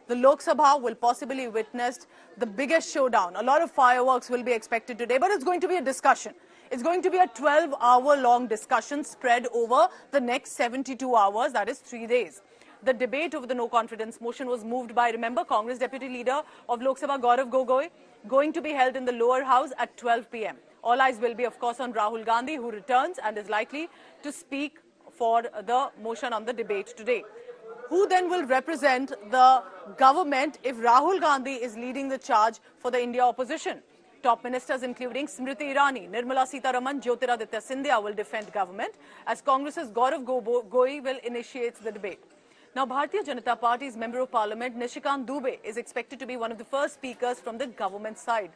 the Lok Sabha will possibly witness the biggest showdown. A lot of fireworks will be expected today, but it's going to be a discussion. It's going to be a 12-hour-long discussion spread over the next 72 hours, that is 3 days. The debate over the no-confidence motion was moved by, remember, Congress Deputy Leader of Lok Sabha, Gaurav Gogoi, going to be held in the lower house at 12 p.m. All eyes will be, of course, on Rahul Gandhi, who returns and is likely to speak for the motion on the debate today. Who then will represent the government if Rahul Gandhi is leading the charge for the India opposition? Top ministers including Smriti Irani, Nirmala Sitharaman, Jyotiraditya Scindia will defend government as Congress's Gaurav Gogoi will initiate the debate. Now, Bharatiya Janata Party's Member of Parliament Nishikant Dubey is expected to be one of the first speakers from the government side.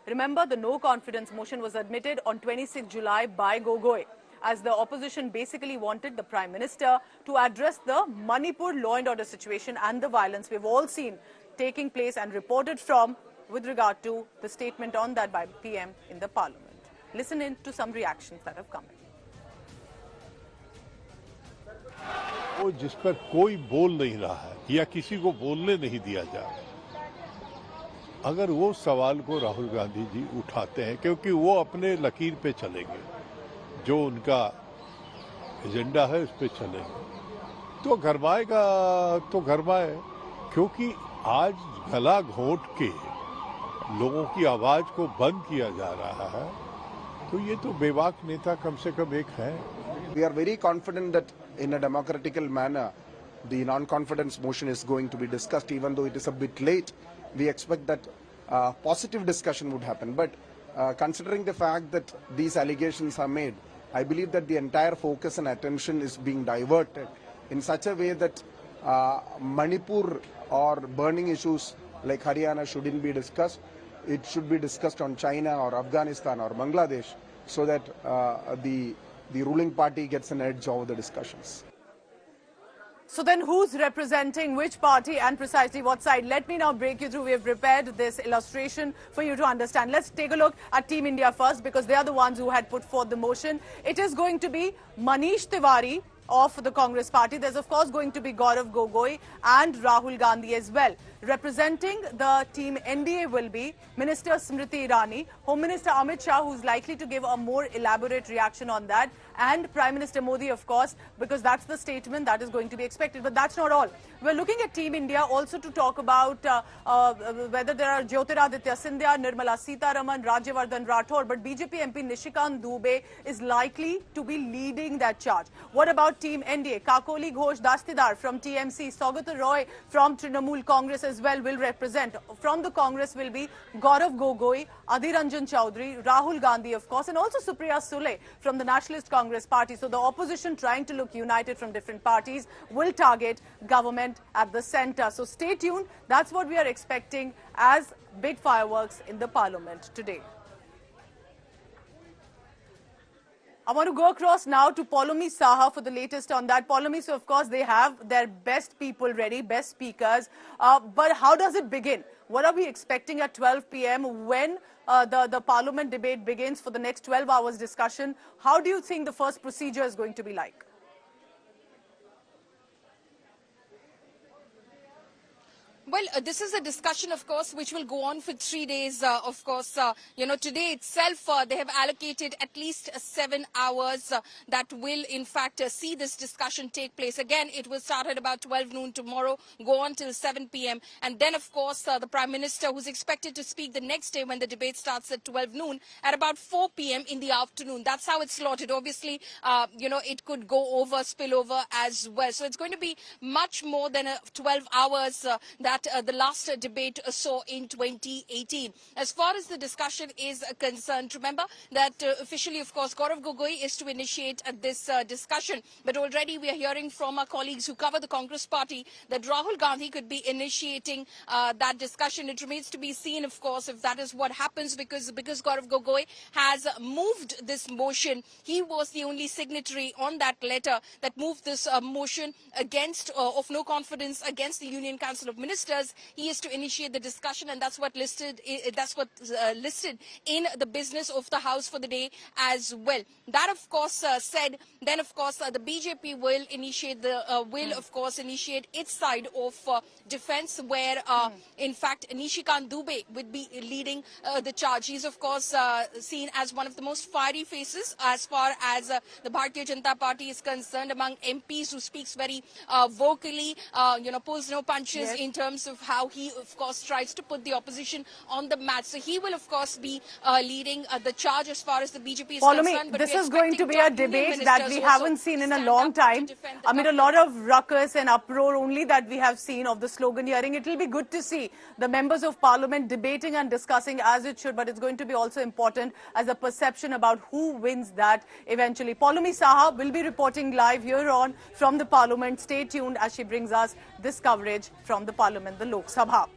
Remember, the no-confidence motion was admitted on 26 July by Gogoi, as the opposition basically wanted the Prime Minister to address the Manipur law and order situation and the violence we've all seen taking place and reported from with regard to the statement on that by PM in the Parliament. Listen in to some reactions that have come in. वो जिस पर कोई बोल नहीं रहा है या किसी को बोलने नहीं दिया जा रहा, अगर वो सवाल को राहुल गांधी जी उठाते हैं क्योंकि वो अपने लकीर पे चलेंगे, जो उनका एजेंडा है उस पे चलेंगे, तो गरमाएगा तो गरमाए, क्योंकि आज गला घोंट के लोगों की आवाज को बंद किया जा रहा है, तो ये तो बेबाक नेता कम से कम एक है. We are very confident that in a democratical manner, the non-confidence motion is going to be discussed, even though it is a bit late. We expect that positive discussion would happen. But considering the fact that these allegations are made, I believe that the entire focus and attention is being diverted in such a way that Manipur or burning issues like Haryana shouldn't be discussed. It should be discussed on China or Afghanistan or Bangladesh, so that the ruling party gets an edge over the discussions. So then who's representing which party and precisely what side? Let me now break you through. We have prepared this illustration for you to understand. Let's take a look at Team India first, because they are the ones who had put forth the motion. It is going to be Manish Tiwari of the Congress party. There's of course going to be Gaurav Gogoi and Rahul Gandhi as well. Representing the team NDA will be Minister Smriti Irani, Home Minister Amit Shah, who's likely to give a more elaborate reaction on that, and Prime Minister Modi, of course, because that's the statement that is going to be expected. But that's not all. We're looking at Team India also to talk about whether there are Jyotiraditya Scindia, Nirmala Sitharaman, Rajyavardhan Rathore, but BJP MP Nishikant Dubey is likely to be leading that charge. What about Team NDA? Kakoli Ghosh Dastidar from TMC, Saugata Roy from Trinamool Congress as well will represent. From the Congress will be Gaurav Gogoi, Adhir Ranjan Chaudhary, Rahul Gandhi, of course, and also Supriya Sule from the Nationalist Congress Party. So the opposition, trying to look united from different parties, will target government at the centre. So stay tuned. That's what we are expecting as big fireworks in the Parliament today. I want to go across now to Poulomi Saha for the latest on that. Poulomi, so of course they have their best people ready, best speakers. But how does it begin? What are we expecting at 12 p.m. when the Parliament debate begins for the next 12 hours discussion? How do you think the first procedure is going to be like? Well, this is a discussion, of course, which will go on for 3 days. Of course, today itself, they have allocated at least 7 hours that will, in fact, see this discussion take place. Again, it will start at about 12 noon tomorrow, go on till 7 p.m. And then, of course, the Prime Minister, who's expected to speak the next day when the debate starts at 12 noon, at about 4 p.m. in the afternoon. That's how it's slotted. Obviously, it could go over, spill over as well. So it's going to be much more than 12 hours that the last debate saw in 2018. As far as the discussion is concerned, remember that officially, of course, Gaurav Gogoi is to initiate this discussion. But already we are hearing from our colleagues who cover the Congress party that Rahul Gandhi could be initiating that discussion. It remains to be seen, of course, if that is what happens, because Gaurav Gogoi has moved this motion. He was the only signatory on that letter that moved this motion against of no confidence against the Union Council of Ministers. ministers. He is to initiate the discussion, and that's what listed in the business of the House for the day as well. That, of course, said, then of course the BJP will initiate initiate its side of defense, where in fact Nishikant Dubey would be leading the charge. He's of course seen as one of the most fiery faces as far as the Bharatiya Janata Party is concerned, among MPs, who speaks very vocally, pulls no punches in terms of how he of course tries to put the opposition on the mat. So he will of course be leading the charge as far as the BJP is concerned. This is going to be a debate that we haven't seen in a long time. I mean, a lot of ruckus and uproar only that we have seen of the slogan hearing. It will be good to see the members of parliament debating and discussing as it should, but it's going to be also important as a perception about who wins that eventually. Poulomi Saha will be reporting live here on from the parliament. Stay tuned as she brings us this coverage from the parliament, the Lok Sabha.